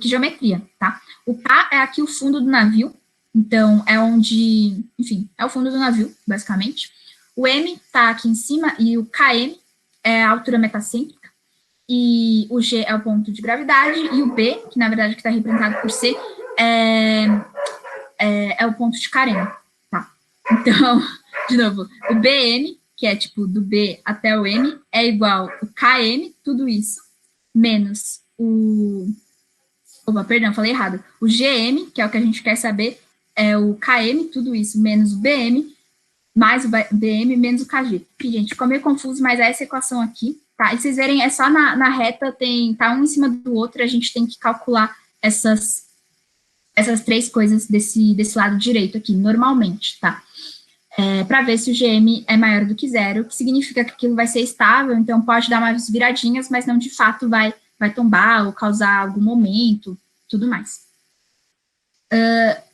geometria, tá? O K é aqui o fundo do navio, então é onde, enfim, é o fundo do navio, basicamente. O M tá aqui em cima e o KM é a altura metacêntrica, e o G é o ponto de gravidade, e o B, que na verdade está representado por C, é o ponto de carena, tá? Então, de novo, o BM, que é tipo do B até o M, é igual o KM, tudo isso, menos perdão, falei errado. O GM, que é o que a gente quer saber, é o KM, tudo isso, menos o BM, mais o BM, menos o KG. E, gente, ficou meio confuso, mas é essa equação aqui, tá? E vocês verem, é só na reta, tá um em cima do outro, a gente tem que calcular essas três coisas desse lado direito aqui, normalmente, tá? Para ver se o GM é maior do que zero, que significa que aquilo vai ser estável, então pode dar umas viradinhas, mas não de fato vai tombar ou causar algum momento, tudo mais.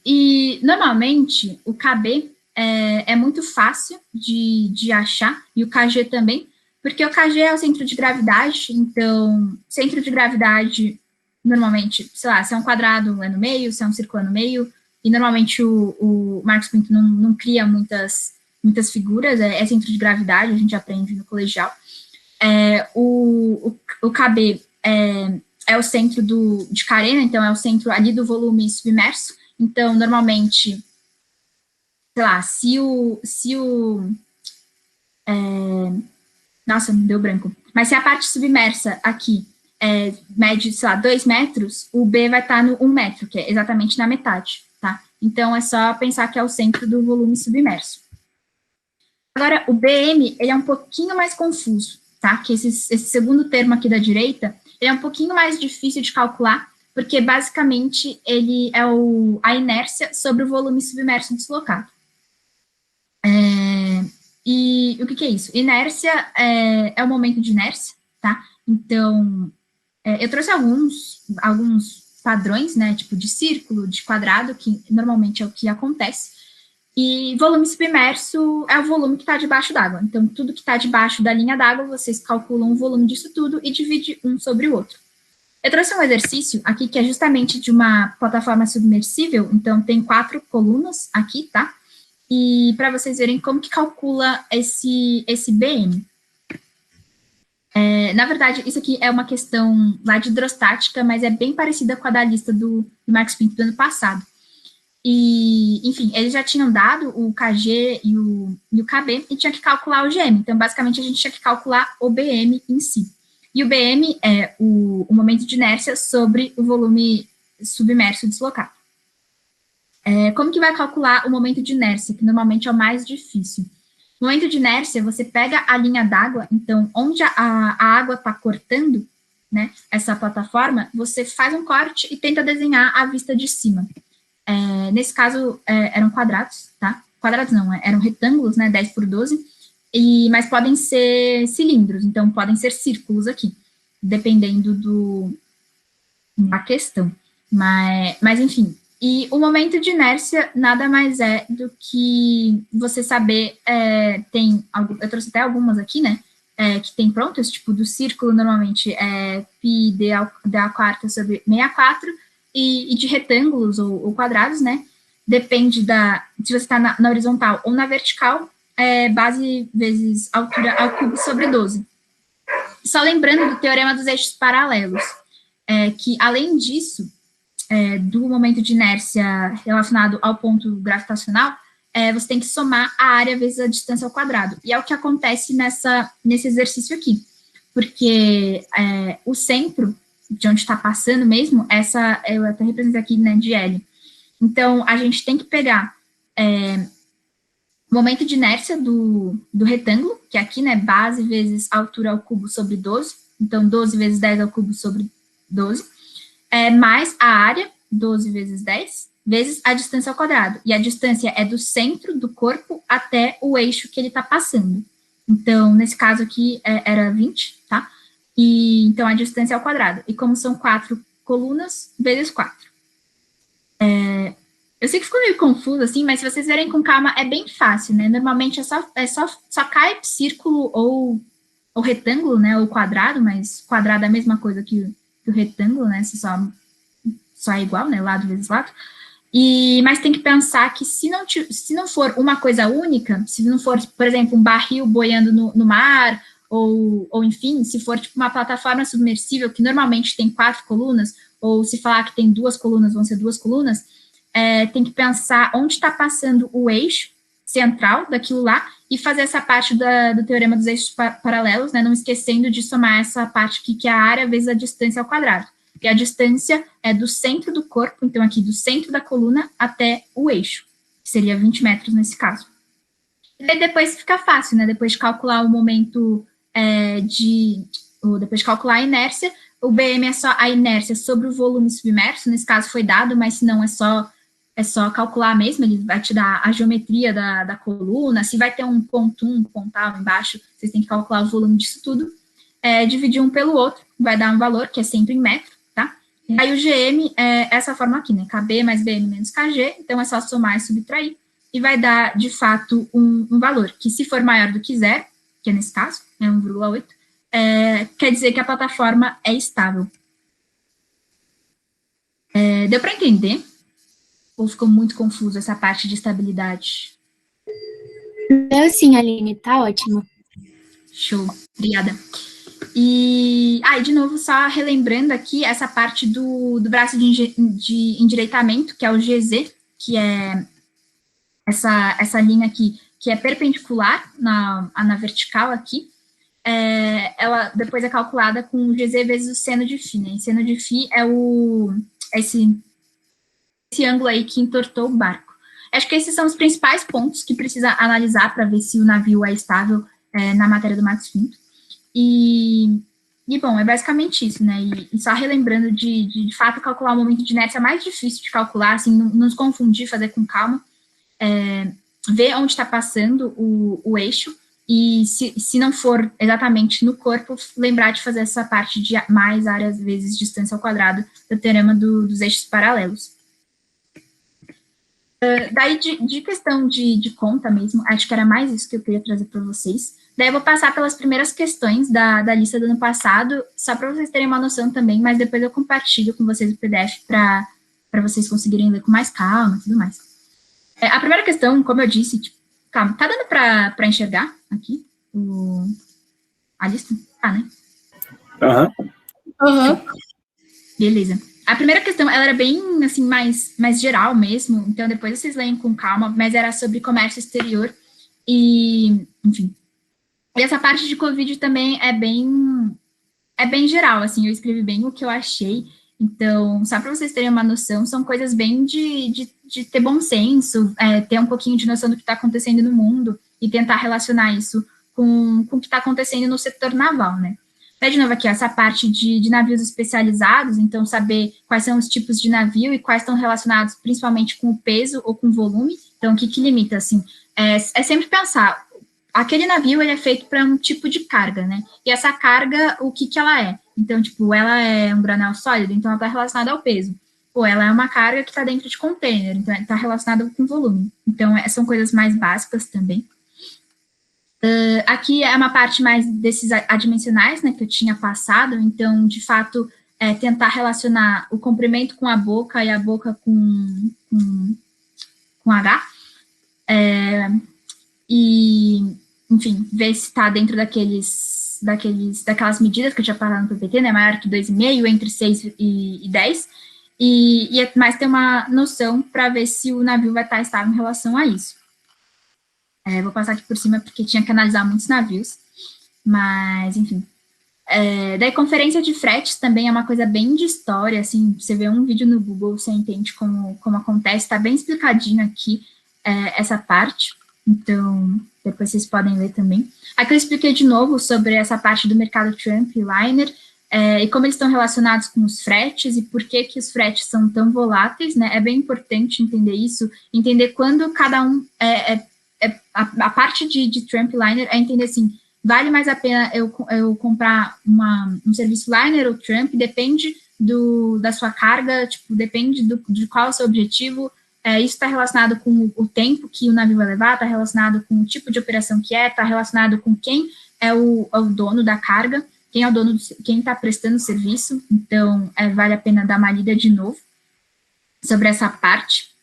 E, normalmente, o KB é muito fácil de achar, e o KG também, porque o KG é o centro de gravidade, então, centro de gravidade, normalmente, sei lá, se é um quadrado é no meio, se é um círculo é no meio, e normalmente o Marcos Pinto não cria muitas figuras, é centro de gravidade, a gente aprende no colegial. O KB é o centro de carena, então é o centro ali do volume submerso, então normalmente, sei lá, nossa, me deu branco, mas se a parte submersa aqui mede, sei lá, 2 metros, o B vai estar no 1 metro, que é exatamente na metade, tá? Então é só pensar que é o centro do volume submerso. Agora, o BM, ele é um pouquinho mais confuso, tá? Que esse segundo termo aqui da direita, ele é um pouquinho mais difícil de calcular, porque basicamente ele é a inércia sobre o volume submerso deslocado. E o que é isso? Inércia é o momento de inércia, tá? Então, eu trouxe alguns padrões, né, tipo de círculo, de quadrado, que normalmente é o que acontece. E volume submerso é o volume que está debaixo d'água. Então, tudo que está debaixo da linha d'água, vocês calculam o volume disso tudo e dividem um sobre o outro. Eu trouxe um exercício aqui que é justamente de uma plataforma submersível, então tem 4 colunas aqui, tá? E para vocês verem como que calcula esse BM. Na verdade, isso aqui é uma questão lá de hidrostática, mas é bem parecida com a da lista do Marcos Pinto do ano passado. E, enfim, eles já tinham dado o KG e o KB e tinha que calcular o GM. Então, basicamente, a gente tinha que calcular o BM em si. E o BM é o momento de inércia sobre o volume submerso deslocado. Como que vai calcular o momento de inércia, que normalmente é o mais difícil? No momento de inércia, você pega a linha d'água, então, onde a água está cortando, né, essa plataforma, você faz um corte e tenta desenhar a vista de cima. Nesse caso, eram quadrados, tá? Quadrados não, eram retângulos, né, 10 por 12, mas podem ser cilindros, então podem ser círculos aqui, dependendo da questão. Mas enfim, e o momento de inércia nada mais é do que você saber, eu trouxe até algumas aqui, né, que tem prontas, tipo, do círculo, normalmente é π da quarta sobre 64, e de retângulos ou quadrados, né, depende se você está na horizontal ou na vertical, base vezes altura ao cubo sobre 12. Só lembrando do teorema dos eixos paralelos, que além disso, do momento de inércia relacionado ao ponto gravitacional, você tem que somar a área vezes a distância ao quadrado. E é o que acontece nesse exercício aqui, porque o centro, de onde está passando mesmo, eu até represento aqui, né, de L. Então, a gente tem que pegar o momento de inércia do retângulo, que é aqui, né, base vezes altura ao cubo sobre 12, então 12 vezes 10 ao cubo sobre 12, mais a área, 12 vezes 10, vezes a distância ao quadrado. E a distância é do centro do corpo até o eixo que ele está passando. Então, nesse caso aqui, era 20, tá? E, então, a distância é ao quadrado. E como são 4 colunas, vezes 4. Eu sei que ficou meio confuso, assim, mas se vocês verem com calma, é bem fácil, né? Normalmente só cai círculo ou retângulo, né? Ou quadrado, mas quadrado é a mesma coisa que o retângulo, né? Só é igual, né? Lado vezes lado. Mas tem que pensar que se não for uma coisa única, se não for, por exemplo, um barril boiando no mar, ou enfim, se for tipo uma plataforma submersível que normalmente tem 4 colunas, ou se falar que tem 2 colunas, vão ser 2 colunas, tem que pensar onde está passando o eixo central daquilo lá e fazer essa parte do teorema dos eixos paralelos, né, não esquecendo de somar essa parte aqui, que é a área vezes a distância ao quadrado. E a distância é do centro do corpo, então aqui do centro da coluna até o eixo, que seria 20 metros nesse caso. E aí depois fica fácil, né, depois de calcular o momento depois de calcular a inércia, o BM é só a inércia sobre o volume submerso, nesse caso foi dado, mas se não é só calcular mesmo, ele vai te dar a geometria da coluna, se vai ter um ponto pontal embaixo, vocês têm que calcular o volume disso tudo, dividir um pelo outro, vai dar um valor, que é sempre em metro, tá? E aí o GM é essa forma aqui, né, KB mais BM menos KG, então é só somar e subtrair, e vai dar, de fato, um valor, que se for maior do que zero, que é nesse caso, é 1,8, quer dizer que a plataforma é estável. Deu para entender? Ou ficou muito confuso essa parte de estabilidade? Deu sim, Aline, tá ótimo. Show, obrigada. E de novo, só relembrando aqui essa parte do braço de endireitamento, que é o GZ, que é essa linha aqui, que é perpendicular na vertical aqui, ela depois é calculada com o GZ vezes o seno de φ, né? E seno de φ é esse ângulo aí que entortou o barco. Acho que esses são os principais pontos que precisa analisar para ver se o navio é estável na matéria do Marcos Pinto. E bom, é basicamente isso, né? E só relembrando de fato, calcular o momento de inércia é mais difícil de calcular, assim, não nos confundir, fazer com calma. ver onde está passando o eixo, e se não for exatamente no corpo, lembrar de fazer essa parte de mais áreas vezes distância ao quadrado do teorema dos eixos paralelos. Daí, de questão de conta mesmo, acho que era mais isso que eu queria trazer para vocês. Daí eu vou passar pelas primeiras questões da lista do ano passado, só para vocês terem uma noção também, mas depois eu compartilho com vocês o PDF para vocês conseguirem ler com mais calma e tudo mais. A primeira questão, como eu disse, tipo, calma, tá dando para enxergar aqui a lista? Tá, né? Beleza. A primeira questão, ela era bem, assim, mais geral mesmo, então depois vocês leem com calma, mas era sobre comércio exterior e, enfim. E essa parte de Covid também é bem geral, assim, eu escrevi bem o que eu achei, então, só para vocês terem uma noção, são coisas bem de ter bom senso, ter um pouquinho de noção do que está acontecendo no mundo e tentar relacionar isso com o que está acontecendo no setor naval, né? Daí, de novo, aqui, essa parte de navios especializados, então, saber quais são os tipos de navio e quais estão relacionados principalmente com o peso ou com o volume. Então, o que limita, assim, é sempre pensar, aquele navio, ele é feito para um tipo de carga, né? E essa carga, o que ela é? Então, tipo, ela é um granel sólido, então ela está relacionada ao peso. Ou ela é uma carga que está dentro de container, então está relacionada com volume. Então, são coisas mais básicas também. Aqui é uma parte mais desses adimensionais, né, que eu tinha passado, então, de fato, tentar relacionar o comprimento com a boca e a boca com H, e, enfim, ver se está dentro daquelas medidas que eu tinha falado no PPT, né, maior que 2,5, entre 6 e 10, e mais ter uma noção para ver se o navio vai estar estável em relação a isso. Vou passar aqui por cima, porque tinha que analisar muitos navios, mas, enfim. Daí, conferência de fretes também é uma coisa bem de história, assim, você vê um vídeo no Google, você entende como acontece, está bem explicadinho aqui essa parte, então, depois vocês podem ler também. Aqui eu expliquei de novo sobre essa parte do mercado Trump e Liner, e como eles estão relacionados com os fretes, e por que os fretes são tão voláteis, né, é bem importante entender isso, entender quando cada um a parte de Trump Liner é entender assim, vale mais a pena eu comprar um serviço Liner ou Trump, depende da sua carga, tipo, depende de qual é o seu objetivo, isso está relacionado com o tempo que o navio vai levar, está relacionado com o tipo de operação que está relacionado com quem é o dono da carga, quem é o dono, quem está prestando o serviço, então vale a pena dar uma lida de novo sobre essa parte.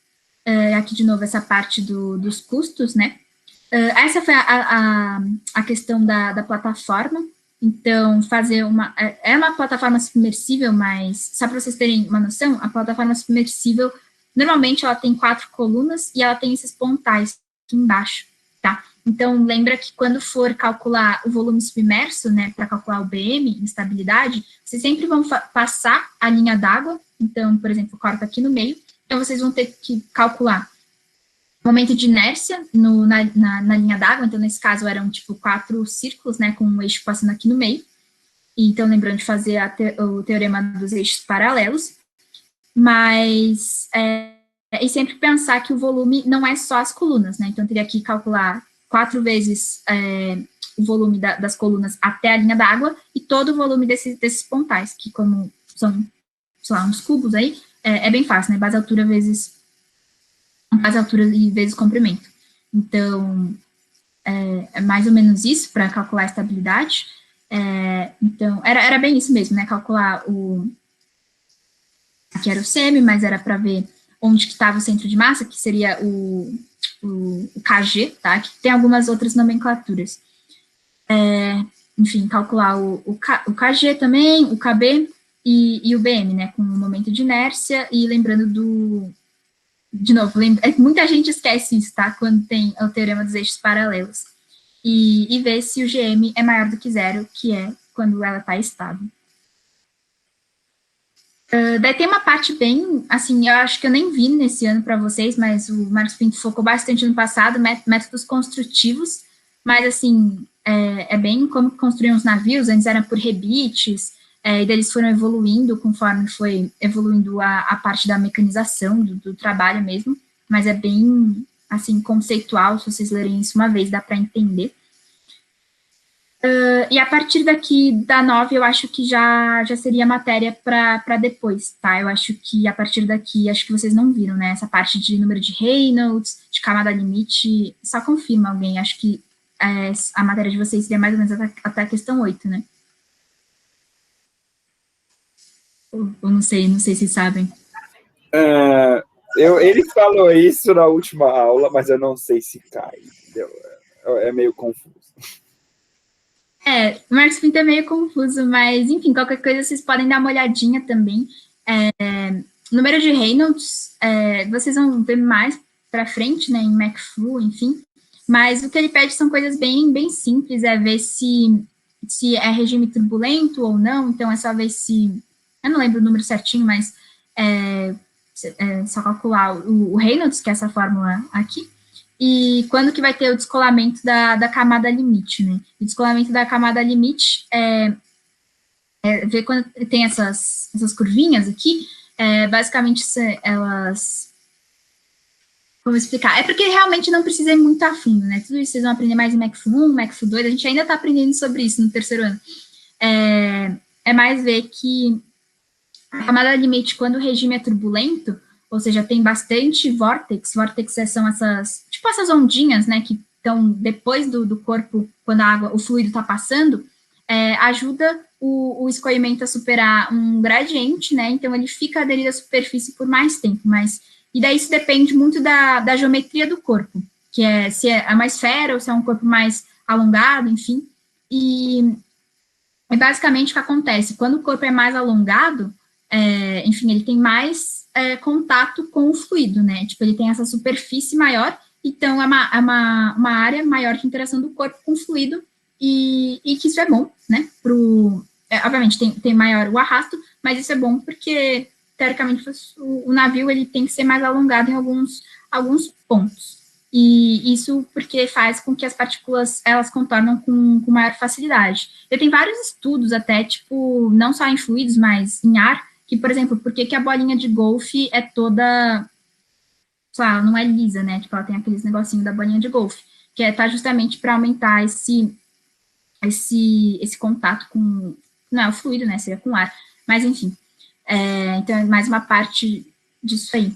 Aqui de novo essa parte dos custos, né? Essa foi a questão da plataforma, então fazer uma plataforma submersível, mas só para vocês terem uma noção, a plataforma submersível, normalmente ela tem 4 colunas e ela tem esses pontais aqui embaixo, tá? Então lembra que quando for calcular o volume submerso, né, para calcular o BM, instabilidade, vocês sempre vão passar a linha d'água, então, por exemplo, corta aqui no meio, então vocês vão ter que calcular o momento de inércia na linha d'água, então nesse caso eram tipo 4 círculos, né, com um eixo passando aqui no meio, e, então lembrando de fazer o teorema dos eixos paralelos, mas, e sempre pensar que o volume não é só as colunas, né, então teria que calcular 4 vezes o volume das colunas até a linha d'água, e todo o volume desses pontais, que como são, sei lá, uns cubos aí, é bem fácil, né, base altura e vezes comprimento. Então, é mais ou menos isso para calcular a estabilidade. Então, era bem isso mesmo, né, calcular aqui era o semi, mas era para ver onde que estava o centro de massa, que seria o KG, tá, que tem algumas outras nomenclaturas. Enfim, calcular o KG também, o KB, e o BM, né, com o momento de inércia, e lembrando de novo, muita gente esquece isso, tá, quando tem o teorema dos eixos paralelos, e ver se o GM é maior do que 0, que é quando ela está estável. Daí tem uma parte bem, assim, eu acho que eu nem vi nesse ano para vocês, mas o Marcos Pinto focou bastante no passado, métodos construtivos, mas, assim, é bem como construir uns navios, antes era por rebites, e daí eles foram evoluindo conforme foi evoluindo a parte da mecanização do trabalho mesmo, mas é bem assim, conceitual, se vocês lerem isso uma vez, dá para entender. E a partir daqui da 9, eu acho que já seria matéria para depois, tá? Eu acho que a partir daqui, acho que vocês não viram, né? Essa parte de número de Reynolds, de camada limite, só confirma alguém, acho que a matéria de vocês seria mais ou menos até a questão 8, né? Eu não sei se vocês sabem. Ele falou isso na última aula, mas eu não sei se cai, entendeu? É meio confuso. O Marcos Pinto é meio confuso, mas, enfim, qualquer coisa vocês podem dar uma olhadinha também. Número de Reynolds, vocês vão ver mais para frente, né, em McFlu, enfim, mas o que ele pede são coisas bem simples, ver se é regime turbulento ou não, então é só ver se, eu não lembro o número certinho, mas só calcular o Reynolds, que é essa fórmula aqui, e quando que vai ter o descolamento da camada limite, né? O descolamento da camada limite ver quando tem essas curvinhas aqui, basicamente elas... Vamos explicar. É porque realmente não precisa ir muito a fundo, né? Tudo isso vocês vão aprender mais em McFlu 1, McFlu 2, a gente ainda está aprendendo sobre isso no terceiro ano. É mais ver que a camada limite, quando o regime é turbulento, ou seja, tem bastante vórtex são essas ondinhas, né, que estão depois do corpo, quando o fluido está passando, ajuda o escoamento a superar um gradiente, né, então ele fica aderido à superfície por mais tempo, e daí isso depende muito da geometria do corpo, que se é uma esfera ou se é um corpo mais alongado, enfim, e basicamente o que acontece, quando o corpo é mais alongado, enfim, ele tem mais contato com o fluido, né? Tipo, ele tem essa superfície maior, então é uma área maior de interação do corpo com o fluido, e que isso é bom, né? Obviamente, tem maior o arrasto, mas isso é bom porque, teoricamente, o navio ele tem que ser mais alongado em alguns pontos. E isso porque faz com que as partículas, elas contornam com maior facilidade. E tem vários estudos até, tipo, não só em fluidos, mas em ar, que, por exemplo, por que a bolinha de golfe é toda, sei lá, não é lisa, né? Tipo, ela tem aqueles negocinhos da bolinha de golfe, que tá justamente para aumentar esse contato com, não é o fluido, né? Seria com o ar. Mas, enfim, então é mais uma parte disso aí.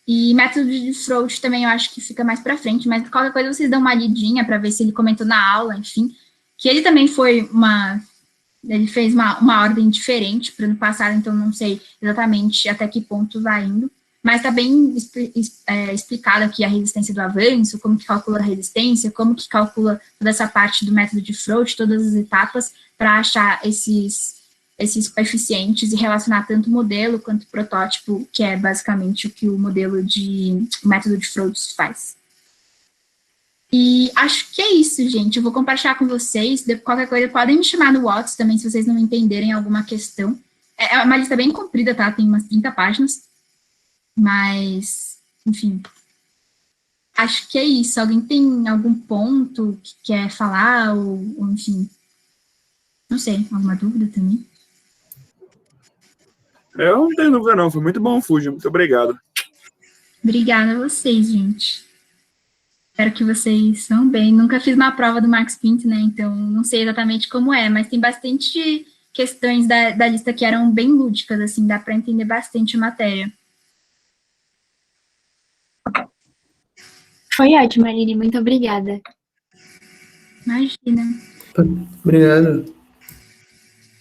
E método de Froude também eu acho que fica mais para frente, mas qualquer coisa vocês dão uma lidinha para ver se ele comentou na aula, enfim, que ele também ele fez uma ordem diferente para o ano passado, então não sei exatamente até que ponto vai indo, mas está bem explicado aqui a resistência do avanço, como que calcula a resistência, como que calcula toda essa parte do método de Froude, todas as etapas, para achar esses coeficientes e relacionar tanto o modelo quanto o protótipo, que é basicamente o que o método de Froude faz. E acho que é isso, gente. Eu vou compartilhar com vocês. Qualquer coisa, podem me chamar no WhatsApp também, se vocês não entenderem alguma questão. É uma lista bem comprida, tá? Tem umas 30 páginas. Mas, enfim. Acho que é isso. Alguém tem algum ponto que quer falar? Ou enfim. Não sei. Alguma dúvida também? Eu não tenho dúvida, não. Foi muito bom, Fuji. Muito obrigado. Obrigada a vocês, gente. Espero que vocês vão bem. Nunca fiz uma prova do Marcos Pinto, né? Então, não sei exatamente como mas tem bastante questões da lista que eram bem lúdicas, assim, dá para entender bastante a matéria. Foi ótimo, Aline. Muito obrigada. Imagina. Obrigado.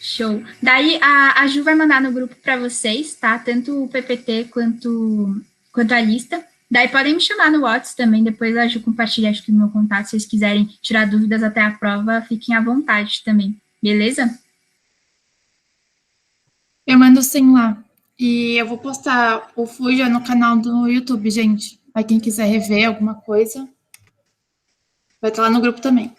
Show. Daí, a Ju vai mandar no grupo para vocês, tá? Tanto o PPT quanto a lista. Daí podem me chamar no WhatsApp também, depois a Ju compartilha, acho que o meu contato, se vocês quiserem tirar dúvidas até a prova, fiquem à vontade também, beleza? Eu mando sim lá. E eu vou postar o Fuja no canal do YouTube, gente. Para quem quiser rever alguma coisa, vai estar lá no grupo também.